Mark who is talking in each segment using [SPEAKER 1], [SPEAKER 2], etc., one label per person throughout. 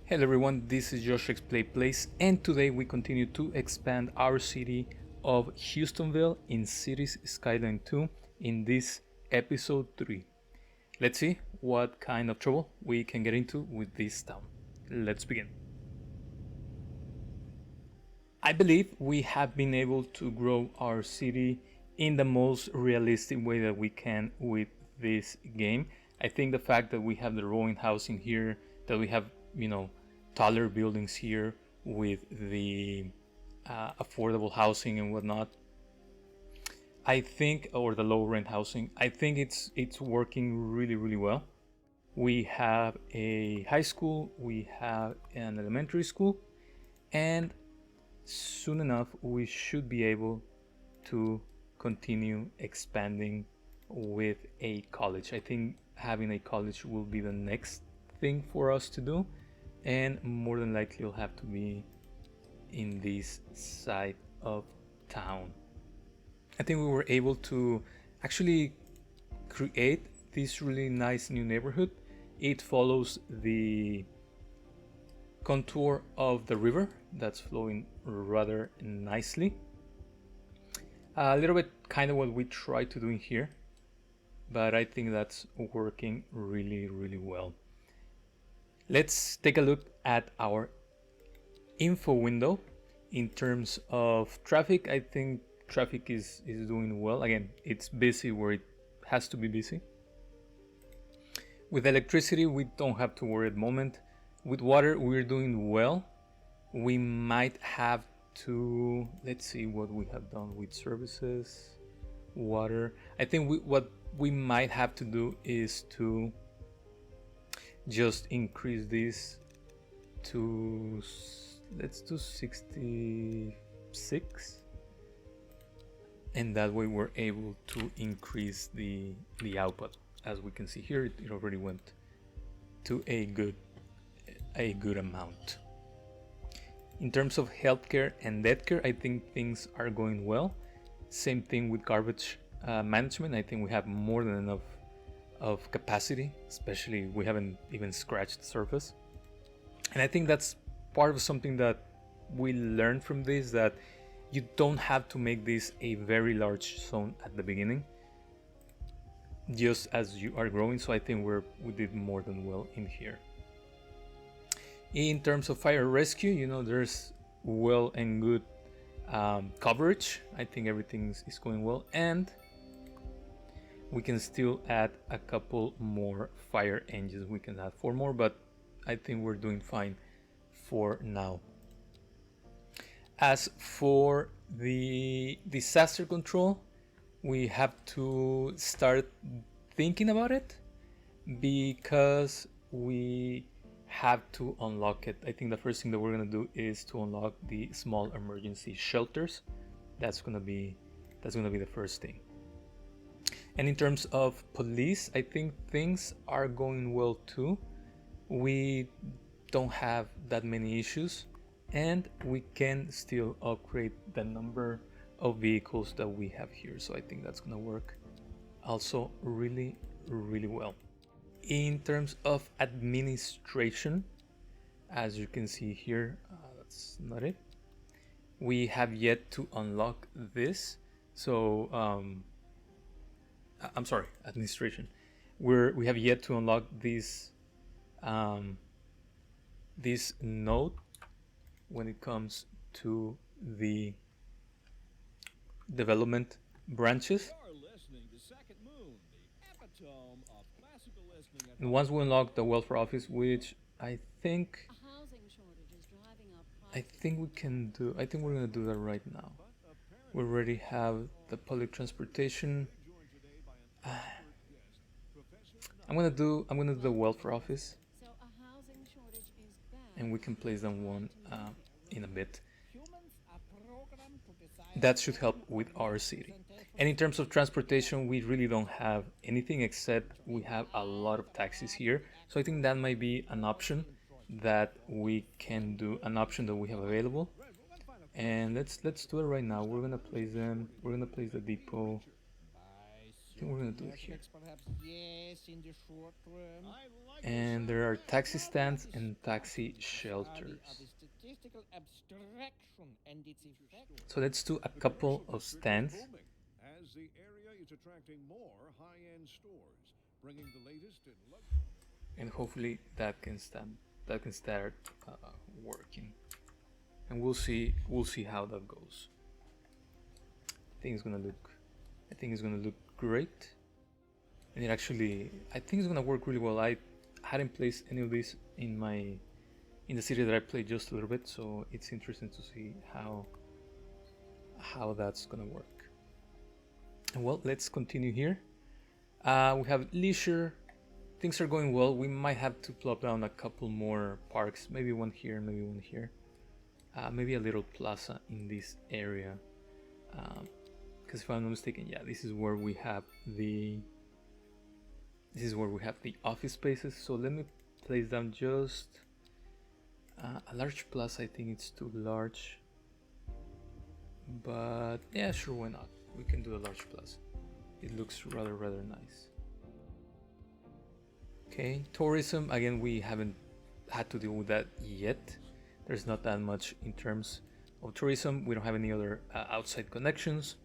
[SPEAKER 1] Hello everyone, this is Josh Play Place, and today we continue to expand our city of Houstonville in Cities Skyline 2 in this episode 3. Let's see what kind of trouble we can get into with this town. Let's begin. I believe we have been able to grow our city in the most realistic way that we can with this game. I think the fact that we have the rowing house in here, that we have, taller buildings here with the affordable housing and whatnot, I think, or the low rent housing, I think it's working really well. We have a high school, we have an elementary school, and soon enough we should be able to continue expanding with a college. I think having a college will be the next thing for us to do, and more than likely it'll have to be in this side of town. I think we were able to actually create this really nice new neighborhood. It follows the contour of the river that's flowing rather nicely. A little bit kind of what we try to do in here, but I think that's working really well. Let's take a look at our info window. In terms of traffic, I think traffic is doing well. Again, it's busy where it has to be busy. With electricity, we don't have to worry at the moment. With water, we're doing well. We might have to, let's see what we have done with services, water. I think what we might have to do is to just increase this to, let's do 66, and that way we're able to increase the output. As we can see here, it already went to a good amount. In terms of healthcare and debt care, I think things are going well. Same thing with garbage management. I think we have more than enough of capacity, especially we haven't even scratched the surface. And I think that's part of something that we learned from this, that you don't have to make this a very large zone at the beginning, just as you are growing. So I think we did more than well in here. In terms of fire rescue, there's well and good coverage. I think everything is going well, and we can still add a couple more fire engines. We can add 4 more, but I think we're doing fine for now. As for the disaster control, we have to start thinking about it because we have to unlock it. I think the first thing that we're gonna do is to unlock the small emergency shelters. That's gonna be the first thing. And in terms of police, I think things are going well too. We don't have that many issues, and we can still upgrade the number of vehicles that we have here. So I think that's gonna work also really well. In terms of administration, as you can see here, that's not it. We have yet to unlock this. So I'm sorry, administration. We have yet to unlock this this node when it comes to the development branches. And once we unlock the welfare office, which I think we can do, I think we're gonna do that right now. We already have the public transportation. I'm gonna do the welfare office, and we can place them one in a bit. That should help with our city. And in terms of transportation, we really don't have anything except we have a lot of taxis here. So I think that might be an option that we can do, an option that we have available. And let's do it right now. We're gonna place the depot think we're gonna do it here. And there are taxi stands and taxi shelters. So let's do a couple of stands.
[SPEAKER 2] As the area is attracting more high-end stores, bringing the latest in luxury.
[SPEAKER 1] And hopefully that can start working. And we'll see how that goes. I think it's gonna look great. And it actually, I think it's gonna work really well. I hadn't placed any of these in the city that I played just a little bit, so it's interesting to see how that's gonna work. And well, let's continue here. We have leisure. Things are going well. We might have to plop down a couple more parks, maybe one here, maybe one here. Maybe a little plaza in this area. Because if I'm not mistaken, yeah, this is where we have the office spaces. So let me place down just a large plaza. I think it's too large, but yeah, sure, why not? We can do a large plaza. It looks rather nice. Okay, tourism, again, we haven't had to deal with that yet. There's not that much in terms of tourism. We don't have any other outside connections.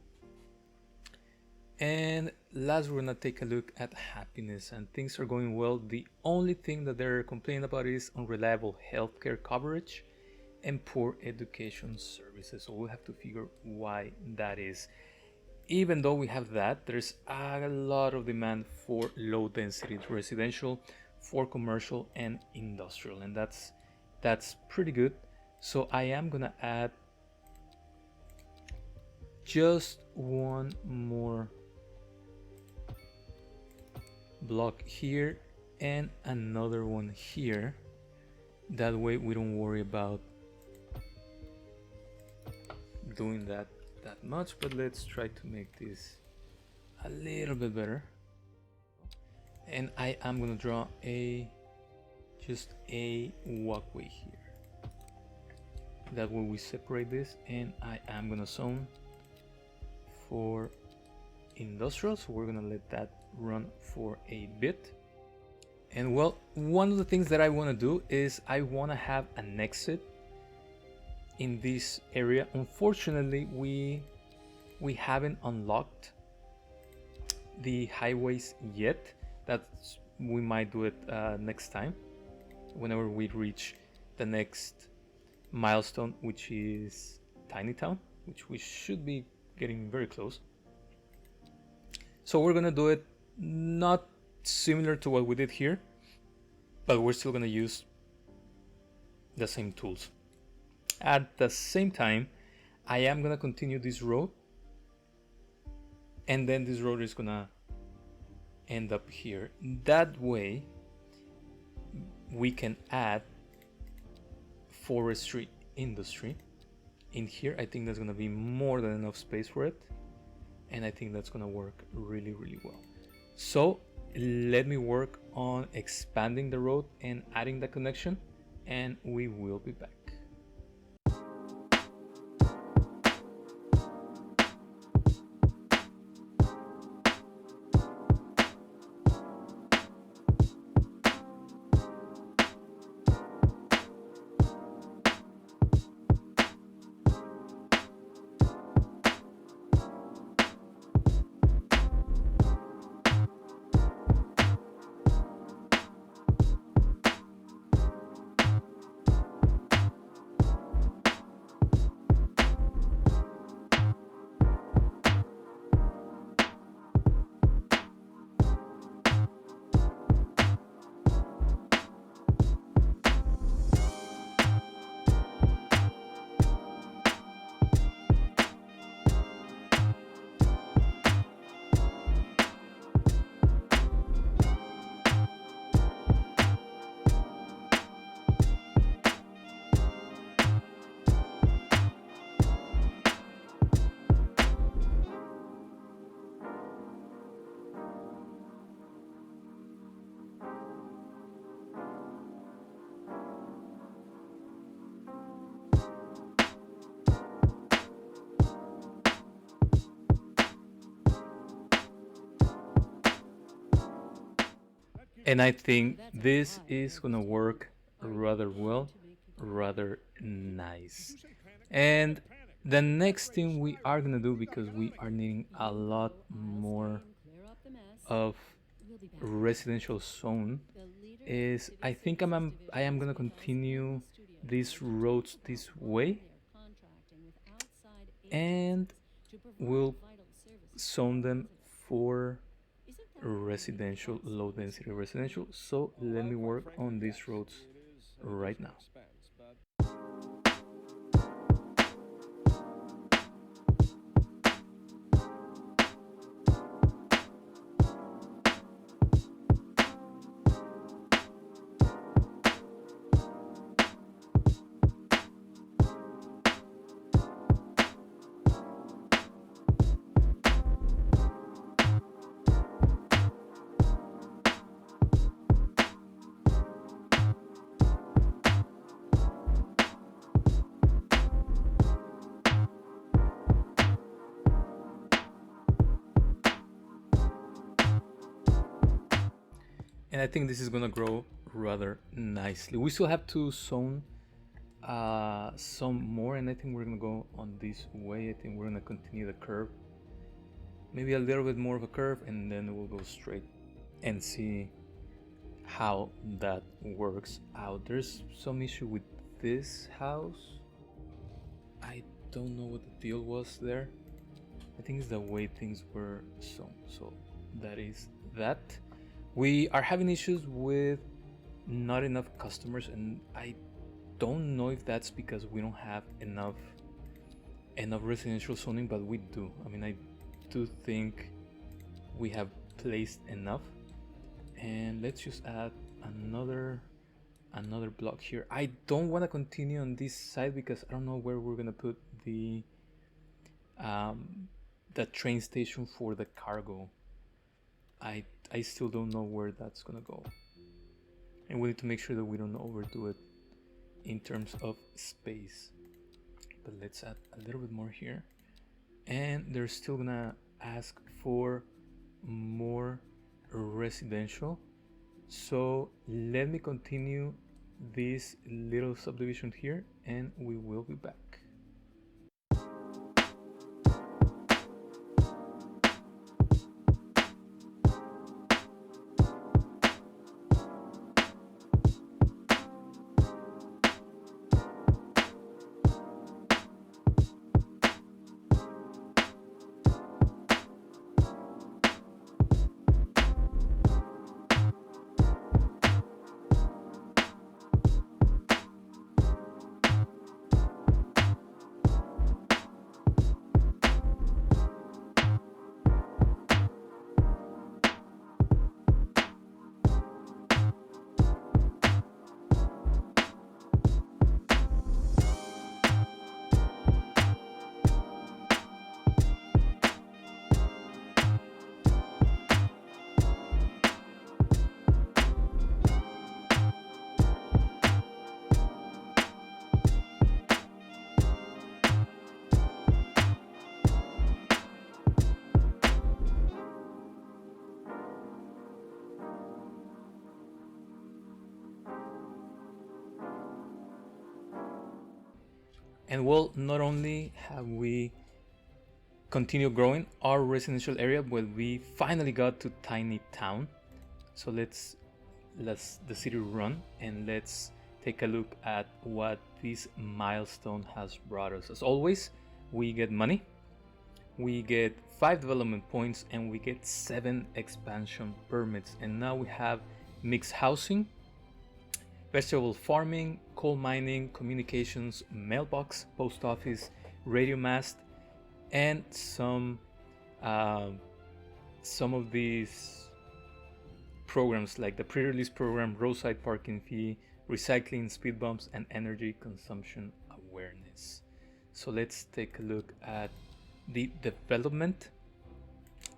[SPEAKER 1] And last, we're gonna take a look at happiness, and things are going well. The only thing that they're complaining about is unreliable healthcare coverage and poor education services. So we'll have to figure why that is. Even though we have that, there's a lot of demand for low density residential, for commercial and industrial, and that's pretty good. So I am gonna add just one more block here and another one here. That way we don't worry about doing that much, but let's try to make this a little bit better. And I am gonna draw just a walkway here. That way we separate this, and I am gonna zone for industrial, so we're gonna let that run for a bit. And well, one of the things that I want to do is I want to have an exit in this area. Unfortunately, we haven't unlocked the highways yet. That's, we might do it next time, whenever we reach the next milestone, which is Tiny Town, which we should be getting very close. So we're gonna do it not similar to what we did here, but we're still gonna use the same tools. At the same time, I am gonna continue this road, and then this road is gonna end up here. That way we can add forestry industry in here. I think that's gonna be more than enough space for it, and I think that's gonna work really well. So let me work on expanding the road and adding the connection, and we will be back. And I think this is gonna work rather well, rather nice. And the next thing we are gonna do, because we are needing a lot more of residential zone, is I think I am gonna continue these roads this way, and we'll zone them for residential, low density residential. So let me work on these roads right now. And I think this is gonna grow rather nicely. We still have to zone some more, and I think we're gonna go on this way. I think we're gonna continue the curve, maybe a little bit more of a curve, and then we'll go straight and see how that works out. There's some issue with this house. I don't know what the deal was there. I think it's the way things were zoned. So that is that. We are having issues with not enough customers, and I don't know if that's because we don't have enough residential zoning, but we do. I mean, I do think we have placed enough. And let's just add another block here. I don't want to continue on this side because I don't know where we're gonna put the train station for the cargo. I still don't know where that's gonna go, and we need to make sure that we don't overdo it in terms of space. But let's add a little bit more here, and they're still gonna ask for more residential. So let me continue this little subdivision here, and we will be back. And well, not only have we continued growing our residential area, but we finally got to tiny town. So let's the city run, and let's take a look at what this milestone has brought us. As always, we get money, we get 5 development points, and we get 7 expansion permits. And now we have mixed housing, vegetable farming, coal mining, communications, mailbox, post office, radio mast, and some of these programs like the pre-release program, roadside parking fee, recycling, speed bumps, and energy consumption awareness. So let's take a look at the development.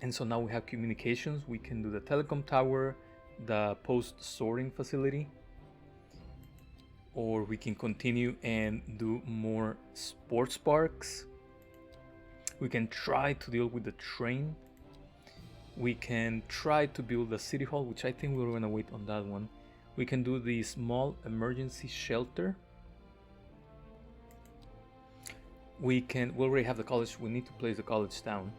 [SPEAKER 1] And so now we have communications. We can do the telecom tower, the post sorting facility, or we can continue and do more sports parks. We can try to deal with the train. We can try to build a city hall, which I think we're gonna wait on that one. We can do the small emergency shelter. We already have the college. We need to place the college down.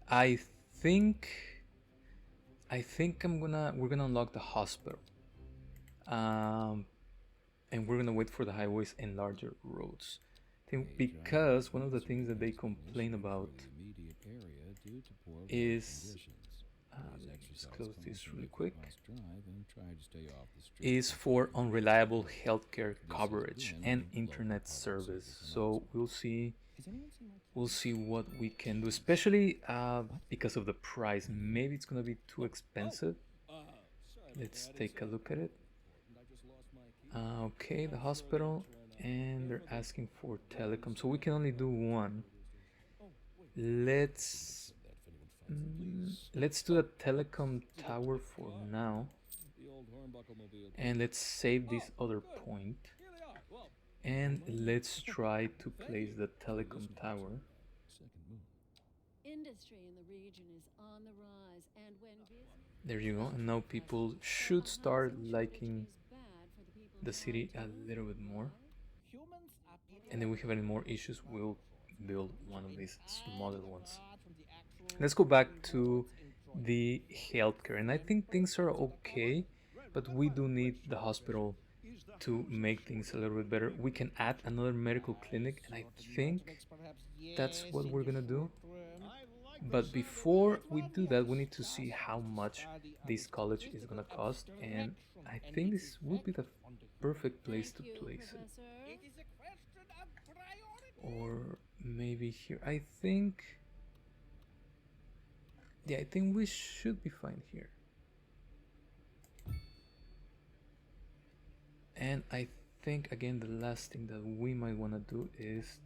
[SPEAKER 1] I think we're gonna unlock the hospital. And we're gonna wait for the highways and larger roads. I think because one of the things that they complain about is let me just close this really quick, is for unreliable healthcare coverage and internet service. So we'll see what we can do, especially because of the price. Maybe it's gonna be too expensive. Let's take a look at it. Okay, the hospital, and they're asking for telecom, so we can only do one. Let's do a telecom tower for now, and let's save this other point, and let's try to place the telecom tower. Industry in the region is on the rise, and when there you go, and now people should start liking the city a little bit more. And then we have any more issues, we'll build one of these smaller ones. Let's go back to the healthcare, and I think things are okay, but we do need the hospital to make things a little bit better. We can add another medical clinic, and I think that's what we're gonna do. But before we do that, we need to see how much this college is gonna cost, and I think this would be the perfect place to place it. Or maybe here. I think we should be fine here. And I think again the last thing that we might want to do is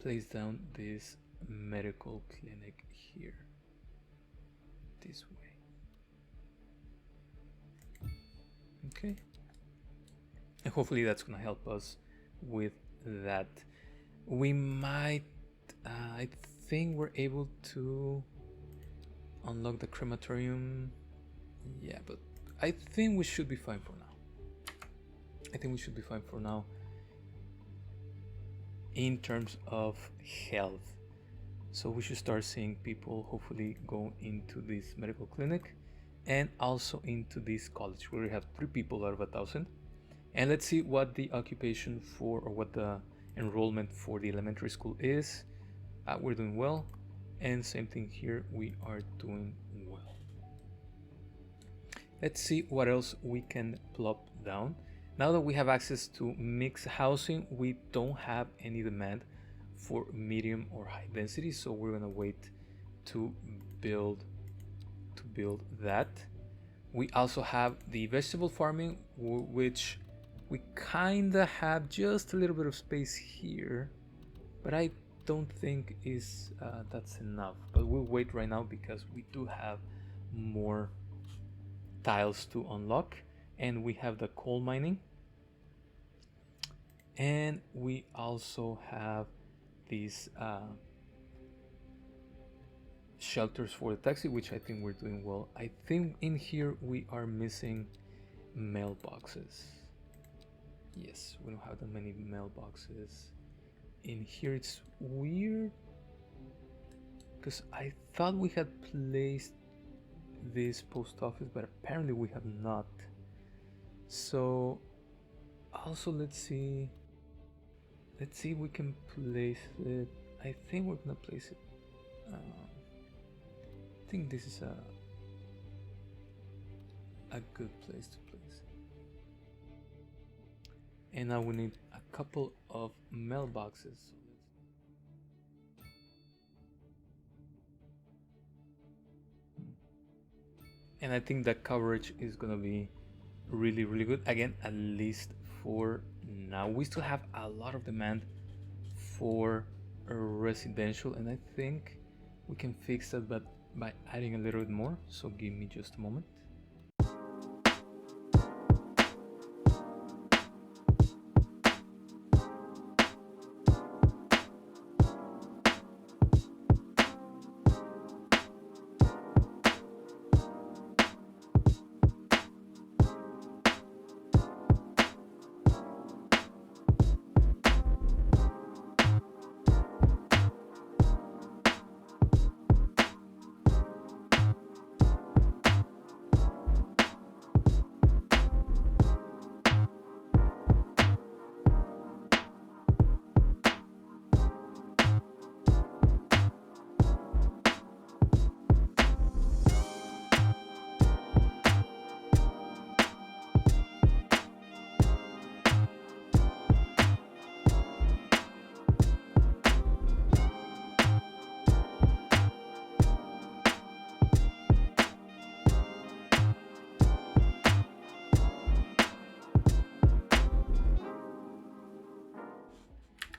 [SPEAKER 1] place down this medical clinic here, this way. Okay, and hopefully that's gonna help us with that. We might I think we're able to unlock the crematorium. Yeah, but I think we should be fine for now. In terms of health, so we should start seeing people hopefully go into this medical clinic and also into this college. We already have 3 people out of 1,000. And let's see what the occupation for, or what the enrollment for the elementary school is. We're doing well, and same thing here, we are doing well. Let's see what else we can plop down. Now that we have access to mixed housing, we don't have any demand for medium or high density, so we're gonna wait to build that. We also have the vegetable farming, which we kinda have just a little bit of space here, but I don't think is that's enough. But we'll wait right now because we do have more tiles to unlock, and we have the coal mining, and we also have these shelters for the taxi, which I think we're doing well. I think in here we are missing mailboxes. Yes, we don't have that many mailboxes in here. It's weird because I thought we had placed this post office, but apparently we have not. So also let's see if we can place it. I think we're gonna place it. I think this is a good place to place it. And now we need a couple of mailboxes. And I think that coverage is gonna be really, really good. Again, at least for now. We still have a lot of demand for residential, and I think we can fix that, but by adding a little bit more. So give me just a moment.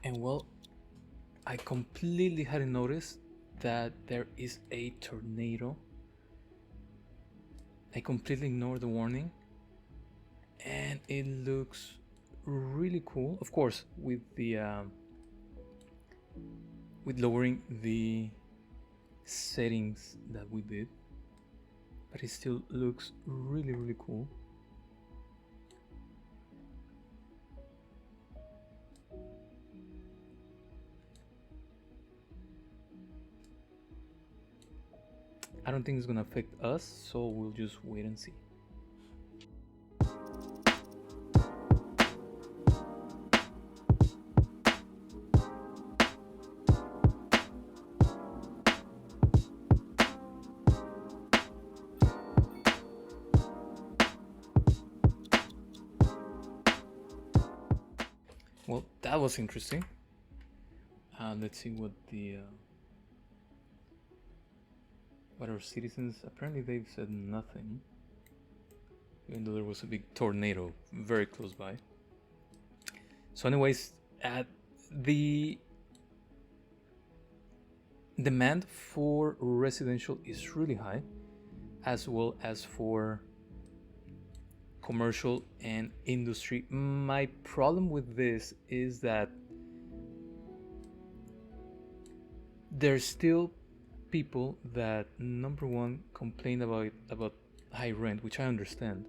[SPEAKER 1] And well, I completely hadn't noticed that there is a tornado. I completely ignored the warning, and it looks really cool. Of course, with lowering the settings that we did, but it still looks really cool. I don't think it's gonna affect us, so we'll just wait and see. Well, that was interesting. Let's see what what our citizens. Apparently, they've said nothing, even though there was a big tornado very close by. So, anyways, the demand for residential is really high, as well as for commercial and industry. My problem with this is that there's still people that, number one, complain about high rent, which I understand,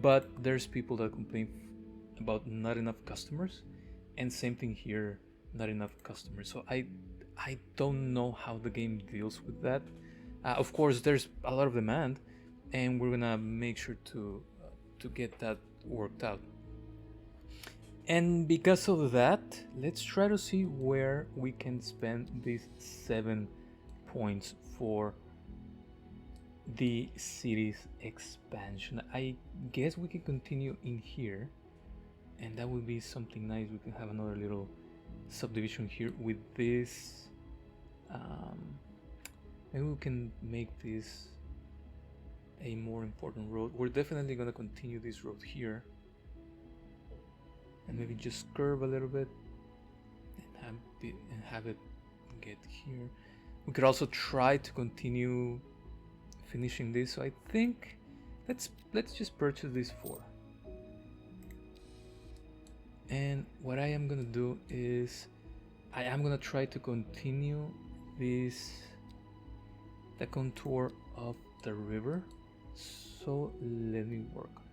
[SPEAKER 1] but there's people that complain about not enough customers, and same thing here, not enough customers. So I don't know how the game deals with that. Of course, there's a lot of demand, and we're gonna make sure to get that worked out. And because of that, let's try to see where we can spend these 7 points for the city's expansion. I guess we can continue in here, and that would be something nice. We can have another little subdivision here with this. Maybe we can make this a more important road. We're definitely gonna continue this road here, and maybe just curve a little bit and have it get here. We could also try to continue finishing this. So I think let's just purchase these 4. And what I am gonna do is I am gonna try to continue the contour of the river. So let me work on it.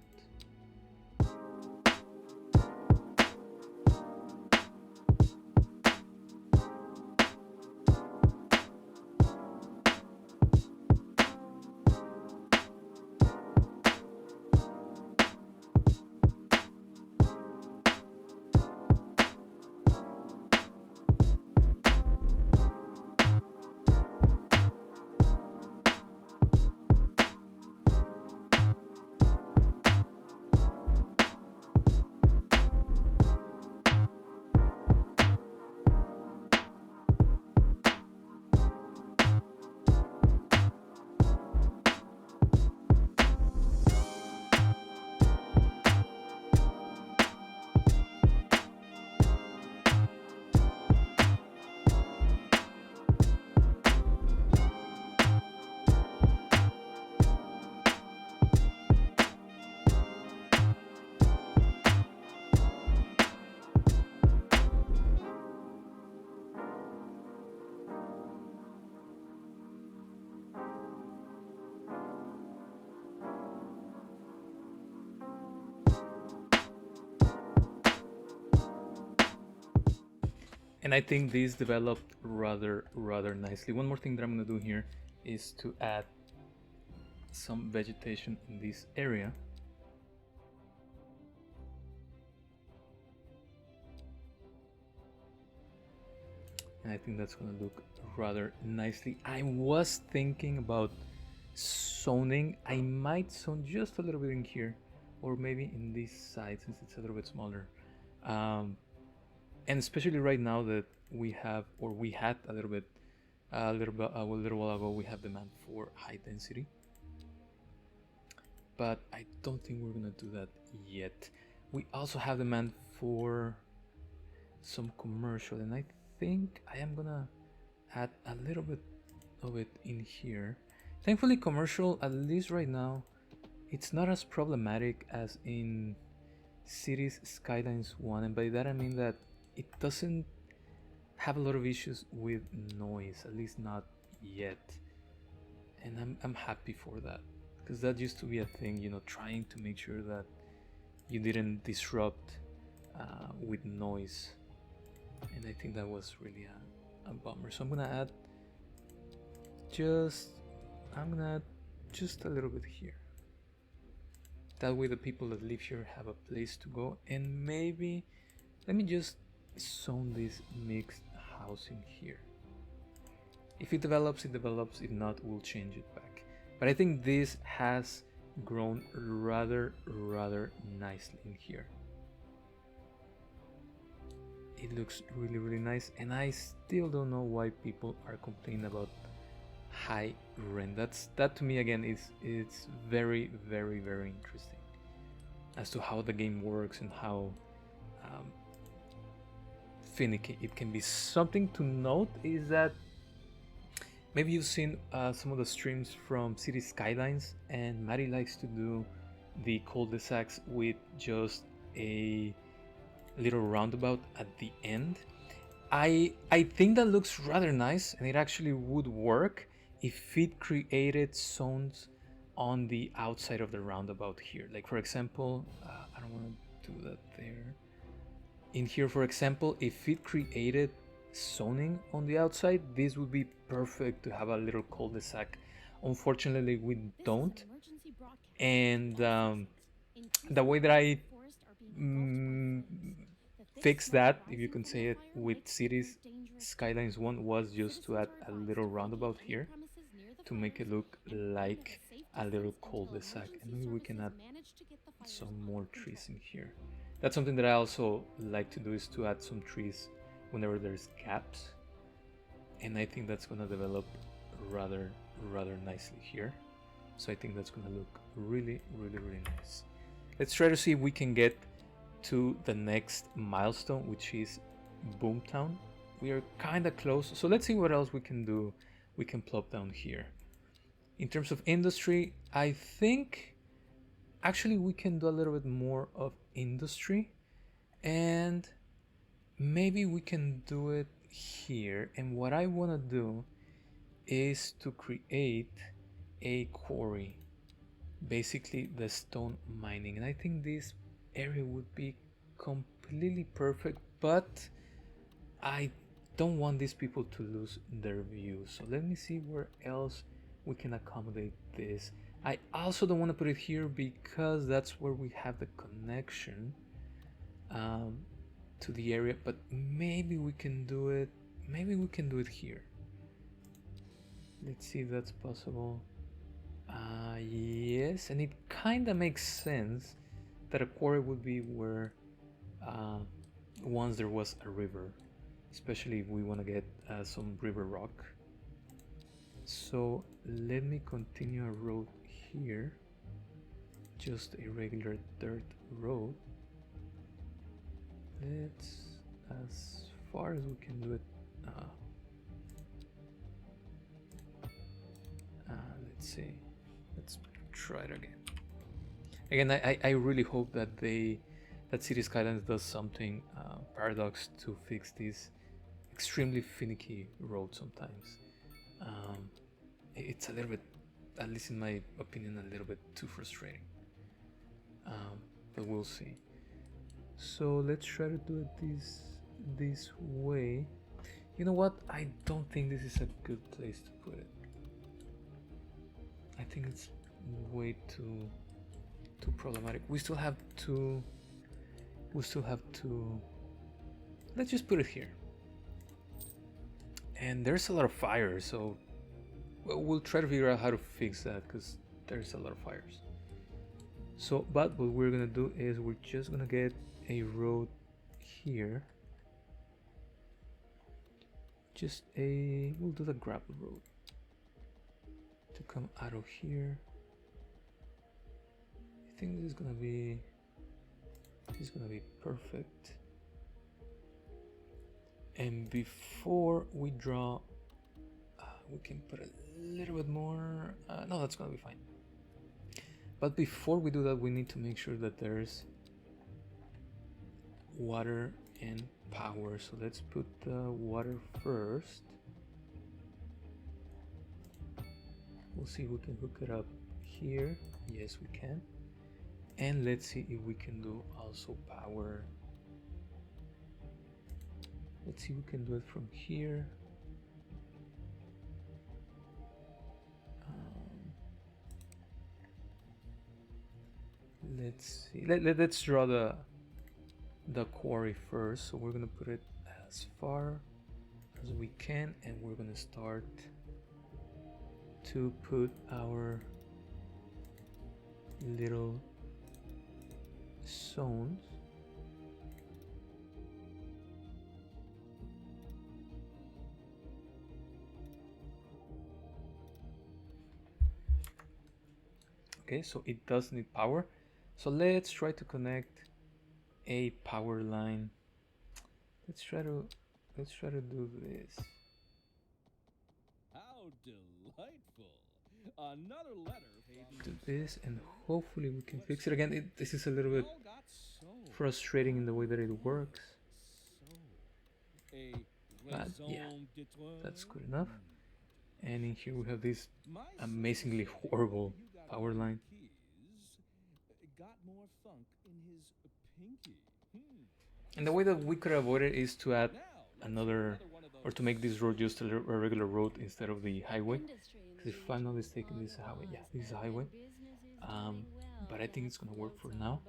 [SPEAKER 1] And I think these developed rather nicely. One more thing that I'm gonna do here is to add some vegetation in this area. And I think that's gonna look rather nicely. I was thinking about zoning. I might zone just a little bit in here, or maybe in this side since it's a little bit smaller. And especially right now that we have, or we had a little while ago, we have demand for high density. But I don't think we're gonna do that yet. We also have demand for some commercial, and I think I am gonna add a little bit of it in here. Thankfully, commercial, at least right now, it's not as problematic as in Cities Skylines 1, and by that I mean that it doesn't have a lot of issues with noise, at least not yet. And I'm happy for that, because that used to be a thing, you know, trying to make sure that you didn't disrupt with noise, and I think that was really a bummer. So I'm gonna add just a little bit here. That way the people that live here have a place to go. And maybe let me just zone this mixed housing here. If it develops, it develops. If not, we'll change it back. But I think this has grown rather nicely in here. It looks really nice, and I still don't know why people are complaining about high rent. That to me again is it's very interesting as to how the game works and how finicky it can be. Something to note is that maybe you've seen some of the streams from City Skylines, and Maddie likes to do the cul-de-sacs with just a little roundabout at the end. I think that looks rather nice, and it actually would work if it created zones on the outside of the roundabout here. Like for example, I don't want to do that there. In here, for example, if it created zoning on the outside, this would be perfect to have a little cul-de-sac. Unfortunately, we don't. And the way that I fix that, if you can say it, with Cities Skylines 1 was just to add a little roundabout here to make it look like a little cul-de-sac, and maybe we can add some more trees in here. That's something that I also like to do, is to add some trees whenever there's gaps, and I think that's gonna develop rather nicely here. So I think that's gonna look really nice. Let's try to see if we can get to the next milestone, which is Boomtown. We are kind of close, so let's see what else we can do. We can plop down here. In terms of industry, I think actually we can do a little bit more of industry, and maybe we can do it here. And what I want to do is to create a quarry, basically the stone mining, and I think this area would be completely perfect, but I don't want these people to lose their view. So let me see where else we can accommodate this. I also don't want to put it here because that's where we have the connection to the area, but maybe we can do it here. Let's see if that's possible. Yes, and it kind of makes sense that a quarry would be where once there was a river, especially if we want to get some river rock. So let me continue a road here, just a regular dirt road. Let's, as far as we can do it, let's see, let's try it again. Again, I really hope that that City Skylines does something Paradox to fix this extremely finicky road sometimes. It's a little bit, at least in my opinion, a little bit too frustrating. But we'll see. So let's try to do it this way. You know what? I don't think this is a good place to put it. I think it's way too problematic. We still have to. Let's just put it here. And there's a lot of fire, so we'll try to figure out how to fix that, because there's a lot of fires. So, but what we're gonna do is we're just gonna get a road here. We'll do the gravel road to come out of here. I think this is gonna be perfect. And before we draw, we can put a little bit more. No, that's gonna be fine. But before we do that, we need to make sure that there's water and power. So let's put the water first. We'll see if we can hook it up here. Yes, we can. And let's see if we can do also power. Let's see if we can do it from here. Let's see. Let's draw the quarry first. So we're gonna put it as far as we can, and we're gonna start to put our little zones. Okay, so it does need power. So let's try to connect a power line. Let's try to do this.
[SPEAKER 2] How delightful! Another letter paid
[SPEAKER 1] Do this, and hopefully we can fix it again. This is a little bit frustrating in the way that it works. But yeah, that's good enough. And in here we have this amazingly horrible power line.
[SPEAKER 2] Got more funk in his pinky.
[SPEAKER 1] And the way that we could avoid it is to add another, or to make this road just a regular road instead of the highway. Because if I'm not mistaken, this is a highway. Yeah, this is a highway. But I think it's gonna work for now.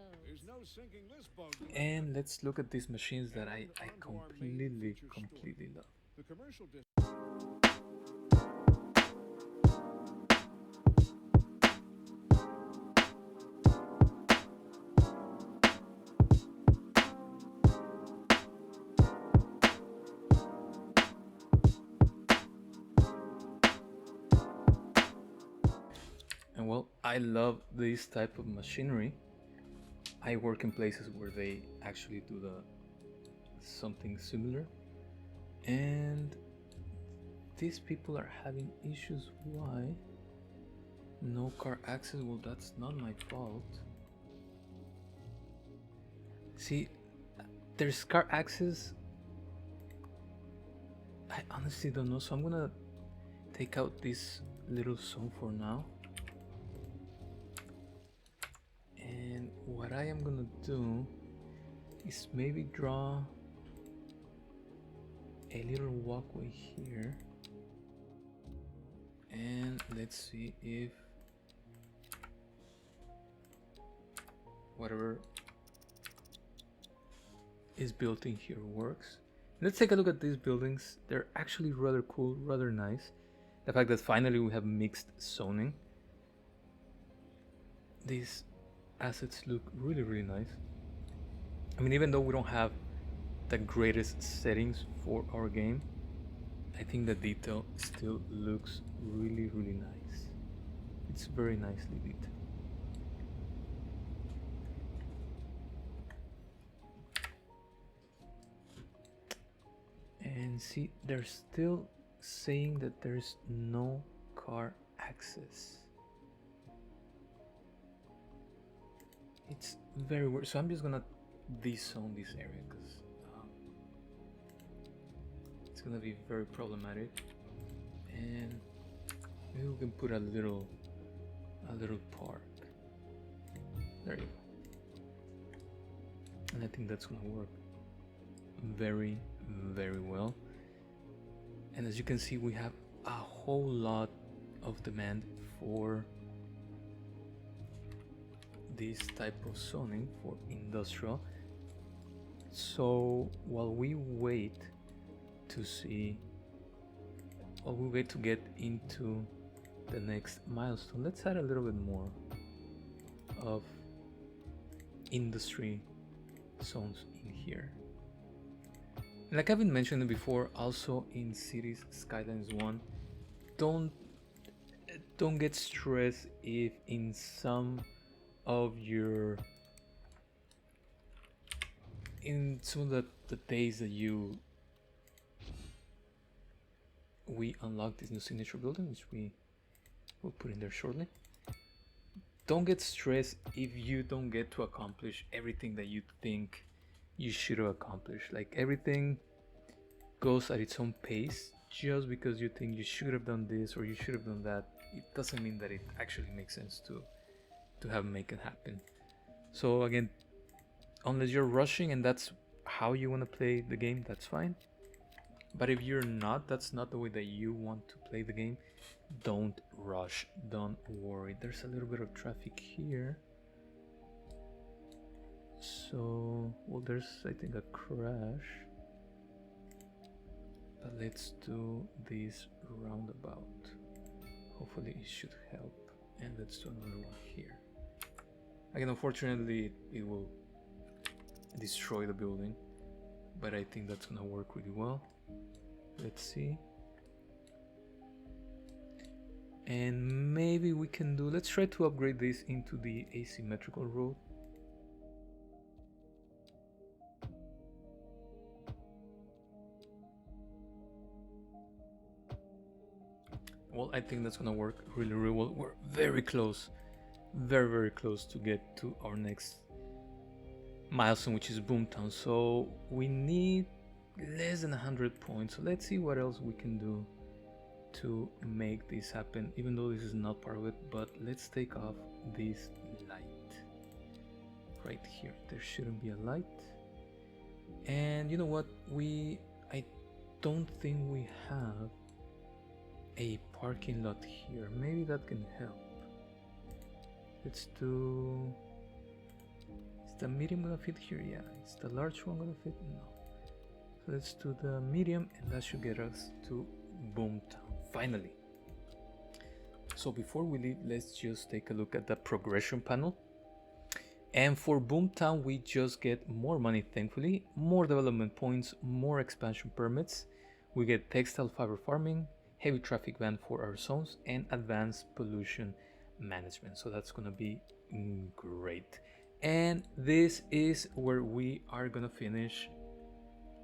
[SPEAKER 1] And let's look at these machines that I completely love.
[SPEAKER 2] The commercial
[SPEAKER 1] And well, I love this type of machinery. I work in places where they actually do something similar, and these people are having issues. Why? No car access. Well, that's not my fault. See, there's car access. I honestly don't know, so I'm gonna take out this little zone for now. And what I am gonna do is maybe draw a little walkway here, and let's see if whatever is built in here works. Let's take a look at these buildings. They're actually rather cool, rather nice. The fact that finally we have mixed zoning. These assets look really nice. I mean, even though we don't have the greatest settings for our game, I think the detail still looks really nice. It's very nicely detailed. And see, they're still saying that there's no car access. It's very weird. So I'm just gonna de-zone this area because it's gonna be very problematic. And maybe we can put a little park. There you go. And I think that's gonna work very well. And as you can see, we have a whole lot of demand for this type of zoning for industrial. So while we wait to get into the next milestone, let's add a little bit more of industry zones in here. Like I've been mentioning before, also in Cities Skylines 1, don't get stressed if in some of the days that you we unlock this new signature building, which we will put in there shortly. Don't get stressed if you don't get to accomplish everything that you think you should have accomplished. Like, everything goes at its own pace. Just because you think you should have done this or you should have done that, it doesn't mean that it actually makes sense to have make it happen. So again, unless you're rushing and that's how you want to play the game, that's fine. But if you're not, that's not the way that you want to play the game, don't rush, don't worry. There's a little bit of traffic here, so well, there's, I think, a crash, but let's do this roundabout. Hopefully it should help. And let's do another one here. Again, unfortunately it will destroy the building, but I think that's gonna work really well. Let's see. And maybe we can do, let's try to upgrade this into the asymmetrical road. Well, I think that's gonna work really, really well. We're very close, very, very close to get to our next milestone, which is Boomtown. So we need less than 100 points. So let's see what else we can do to make this happen, even though this is not part of it. But let's take off this light right here. There shouldn't be a light. And you know what, I don't think we have a parking lot here. Maybe that can help. Let's do, is the medium gonna fit here? Yeah. Is the large one gonna fit? No. So let's do the medium, and that should get us to Boomtown finally. So before we leave, let's just take a look at the progression panel. And for Boomtown, we just get more money, thankfully, more development points, more expansion permits. We get textile fiber farming, heavy traffic ban for our zones, and advanced pollution management. So that's gonna be great. And this is where we are gonna finish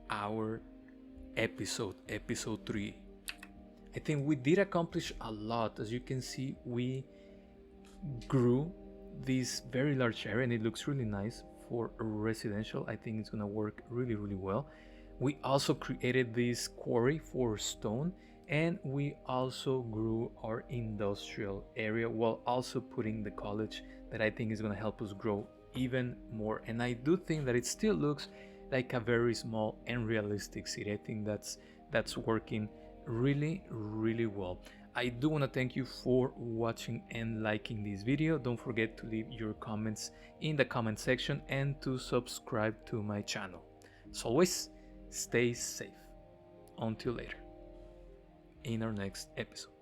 [SPEAKER 1] our episode 3. I think we did accomplish a lot. As you can see, we grew this very large area and it looks really nice for residential. I think it's gonna work really, really well. We also created this quarry for stone, and we also grew our industrial area while also putting the college that I think is going to help us grow even more. And I do think that it still looks like a very small and realistic city. I think that's working really, really well. I do want to thank you for watching and liking this video. Don't forget to leave your comments in the comment section and to subscribe to my channel. As always, stay safe. Until later, in our next episode.